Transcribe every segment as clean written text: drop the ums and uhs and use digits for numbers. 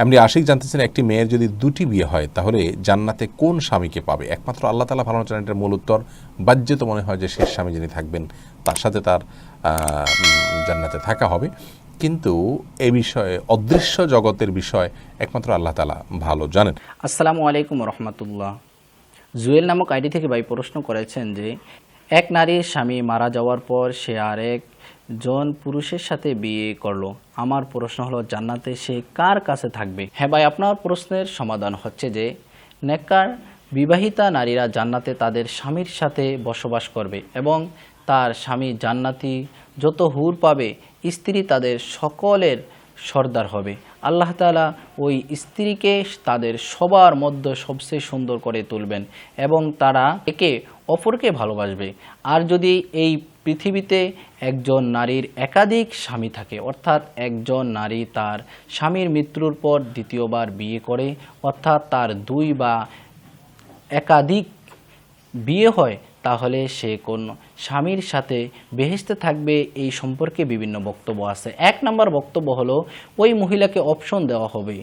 এমনি আশিক জানতেছেন, একটি মেয়ের যদি দুটি বিয়ে হয় তাহলে জান্নাতে কোন স্বামীকে পাবে? একমাত্র আল্লাহ তাআলা ভালো জানেন। এটার মূল উত্তর বাহ্যত মনে হয় যে শেষ স্বামী যিনি থাকবেন তার সাথে তার জান্নাতে থাকা হবে, কিন্তু এ বিষয়ে অদৃশ্য জগতের বিষয় একমাত্র আল্লাহ তাআলা ভালো জানেন। আসসালামু আলাইকুম রহমতুল্লাহ। জুয়েল নামক আইডি থেকে ভাই প্রশ্ন করেছেন যে এক নারীর স্বামী মারা যাওয়ার পর সে আরেক জন পুরুষের সাথে বিয়ে করলো। আমার প্রশ্ন হলো, জান্নাতে সে কার কাছে থাকবে? হ্যাঁ ভাই, আপনার প্রশ্নের সমাধান হচ্ছে যে নেককার বিবাহিতা নারীরা জান্নাতে তাদের স্বামীর সাথে বসবাস করবে এবং তার স্বামী জান্নাতি যত হুর পাবে, স্ত্রী তাদের সকলের সর্দার হবে। আল্লাহ তাআলা ওই স্ত্রীকে তাদের সবার মধ্যে সবচেয়ে সুন্দর করে তুলবেন এবং তারা একে অপরকে ভালোবাসবে। আর যদি এই পৃথিবীতে একজন নারীর একাধিক স্বামী থাকে, অর্থাৎ একজন নারী তার স্বামীর মৃত্যুর পর দ্বিতীয়বার বিয়ে করে, অর্থাৎ তার দুই বা একাধিক বিয়ে হয়, তাহলে সে কোন স্বামীর সাথে বেহেশতে থাকবে এই সম্পর্কে বিভিন্ন বক্তব্য আছে। এক নম্বর বক্তব্য হলো, ওই মহিলাকে অপশন দেওয়া হবে,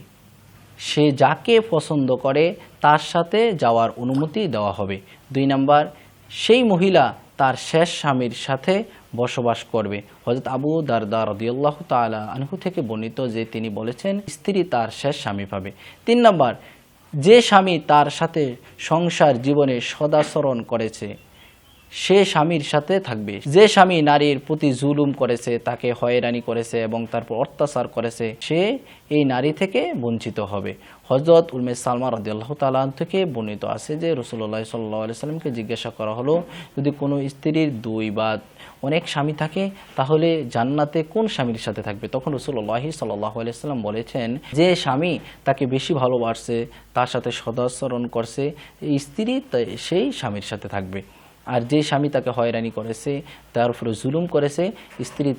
সে যাকে পছন্দ করে তার সাথে যাওয়ার অনুমতি দেওয়া হবে। দুই নম্বর, সেই মহিলা তার শেষ স্বামীর সাথে বসবাস করবে। হযরত আবু দারদা রাদিয়াল্লাহু তাআলা আনহু থেকে বর্ণিত যে তিনি বলেছেন, স্ত্রী তার শেষ স্বামী পাবে। তিন নম্বর, যে স্বামী তার সাথে সংসার জীবনে সদাচরণ করেছে সে স্বামীর সাথে থাকবে। যে স্বামী নারীর প্রতি জুলুম করেছে, তাকে হয়রানি করেছে এবং তারপর অত্যাচার করেছে, সে এই নারী থেকে বঞ্চিত হবে। হযরত উম্মে সালমা রাদিয়াল্লাহু তাআলা থেকে বর্ণিত আছে যে রাসূলুল্লাহ সাল্লাল্লাহু আলাইহি সাল্লামকে জিজ্ঞাসা করা হলো, যদি কোনো স্ত্রীর দুই বা অনেক স্বামী থাকে তাহলে জান্নাতে কোন স্বামীর সাথে থাকবে? তখন রাসূলুল্লাহ সাল্লাল্লাহু আলাইহি সাল্লাম বলেছেন, যে স্বামী তাকে বেশি ভালোবাসছে, তার সাথে সদাচরণ করছে, এই স্ত্রী সেই স্বামীর সাথে থাকবে। আর যে স্বামী তাকে হয়রানি করেছে, তার উপরে জুলুম করেছে, স্ত্রী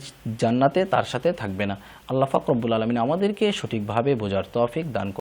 জান্নাতে তার সাথে থাকবে না। আল্লাহ পাক রব্বুল আলামিন আমাদেরকে সঠিকভাবে বোঝার তৌফিক দান করুন।